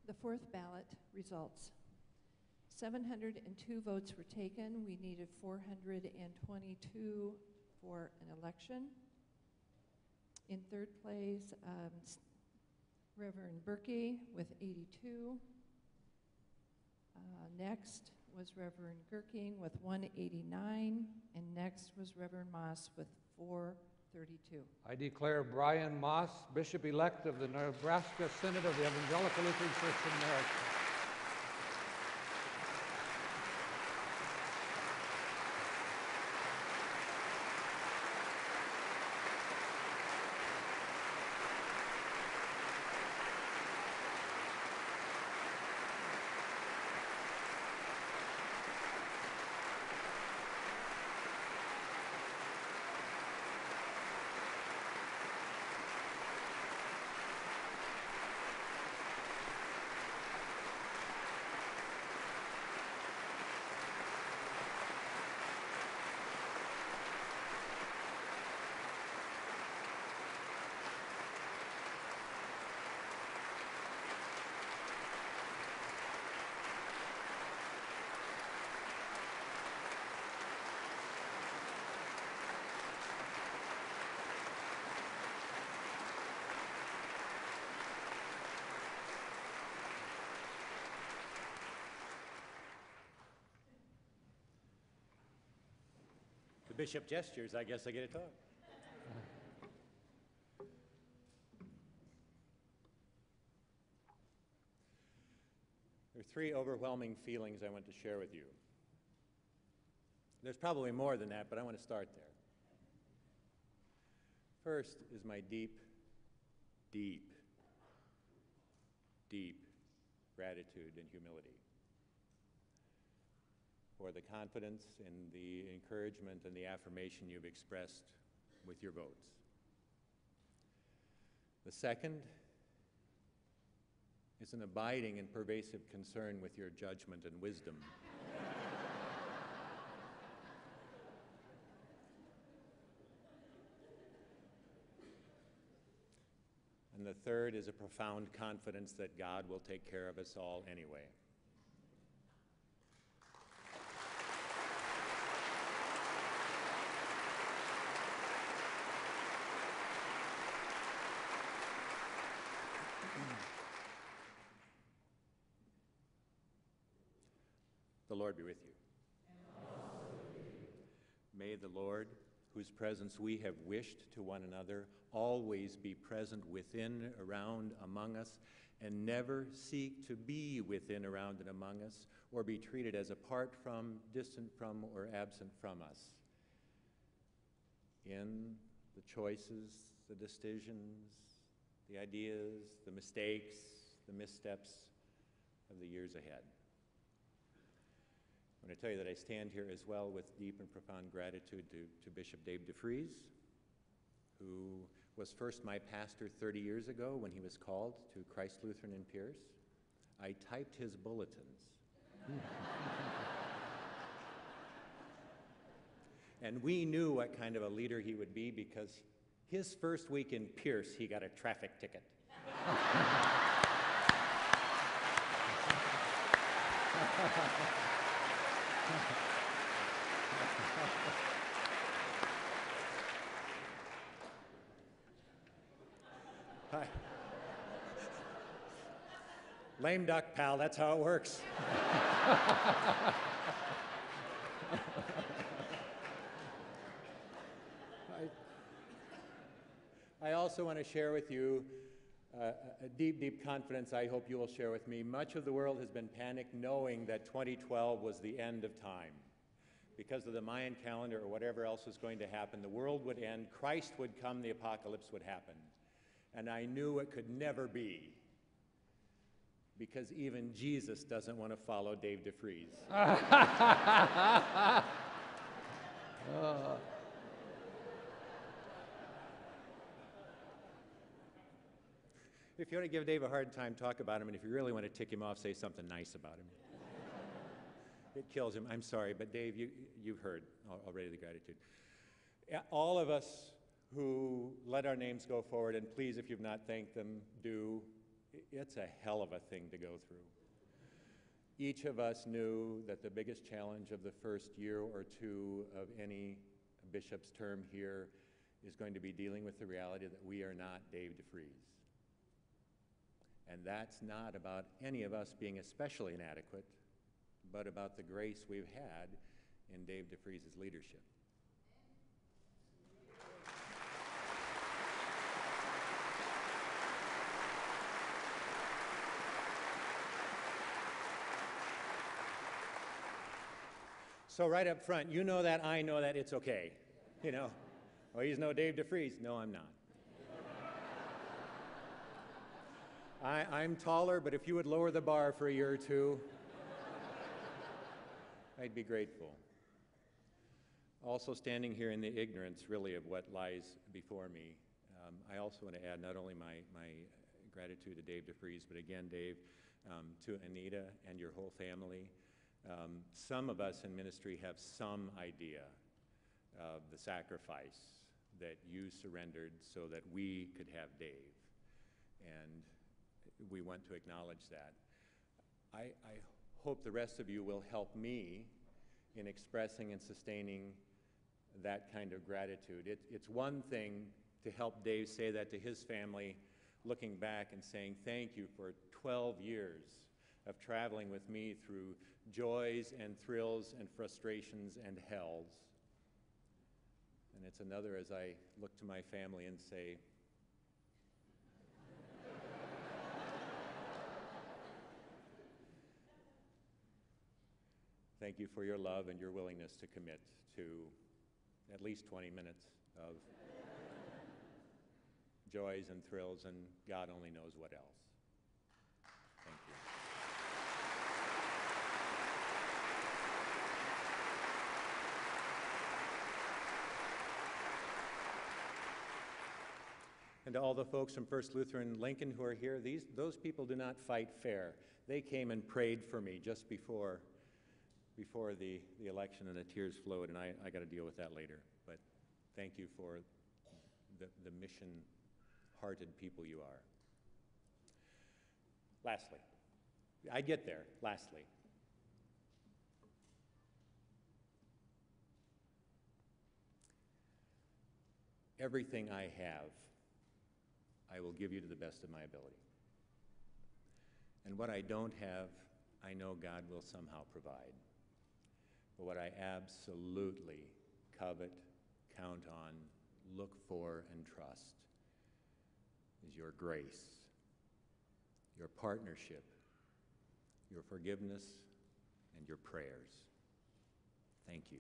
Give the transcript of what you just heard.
The fourth ballot results. 702 votes were taken. We needed 422 for an election. In third place, Reverend Berkey with 82. Next was Reverend Gerking with 189, and next was Reverend Maas with 432. I declare Brian Maas, Bishop-elect of the Nebraska Synod of the Evangelical Lutheran Church in America. The bishop gestures, I guess I get to talk. There are three overwhelming feelings I want to share with you. There's probably more than that, but I want to start there. First is my deep, deep, deep gratitude and humility for the confidence and the encouragement and the affirmation you've expressed with your votes. The second is an abiding and pervasive concern with your judgment and wisdom. And the third is a profound confidence that God will take care of us all anyway. The Lord be with you. And also with you. May the Lord, whose presence we have wished to one another, always be present within, around, among us, and never seek to be within, around, and among us, or be treated as apart from, distant from, or absent from us. In the choices, the decisions, the ideas, the mistakes, the missteps of the years ahead. I want to tell you that I stand here as well with deep and profound gratitude to Bishop Dave DeFries, who was first my pastor 30 years ago when he was called to Christ Lutheran in Pierce. I typed his bulletins. And we knew what kind of a leader he would be because his first week in Pierce, he got a traffic ticket. Hi. Lame duck, pal, that's how it works. I also want to share with you a deep, deep confidence I hope you will share with me. Much of the world has been panicked knowing that 2012 was the end of time. Because of the Mayan calendar or whatever else was going to happen, the world would end, Christ would come, the apocalypse would happen. And I knew it could never be, because even Jesus doesn't want to follow Dave DeFries. If you want to give Dave a hard time, talk about him, and if you really want to tick him off, say something nice about him. It kills him. I'm sorry, but Dave, you've heard already the gratitude. All of us who let our names go forward, and please, if you've not thanked them, do. it's a hell of a thing to go through. Each of us knew that the biggest challenge of the first year or two of any bishop's term here is going to be dealing with the reality that we are not Dave DeFries. And that's not about any of us being especially inadequate, but about the grace we've had in Dave DeFries' leadership. So right up front, you know that, I know that, it's okay. You know, oh, he's no Dave DeFries. No, I'm not. I'm taller, but if you would lower the bar for a year or two, I'd be grateful. Also standing here in the ignorance, really, of what lies before me, I also want to add not only my gratitude to Dave DeFries, but again, Dave, to Anita and your whole family. Some of us in ministry have some idea of the sacrifice that you surrendered so that we could have Dave, and we want to acknowledge that. I hope the rest of you will help me in expressing and sustaining that kind of gratitude. It's one thing to help Dave say that to his family, looking back and saying, thank you for 12 years of traveling with me through joys and thrills and frustrations and hells. And it's another as I look to my family and say, thank you for your love and your willingness to commit to at least 20 minutes of joys and thrills, and God only knows what else. Thank you. And to all the folks from First Lutheran Lincoln who are here, those people do not fight fair. They came and prayed for me just before the election, and the tears flowed, and I got to deal with that later. But thank you for the mission-hearted people you are. Lastly, I get there, lastly. Everything I have, I will give you to the best of my ability. And what I don't have, I know God will somehow provide. But what I absolutely covet, count on, look for, and trust is your grace, your partnership, your forgiveness, and your prayers. Thank you.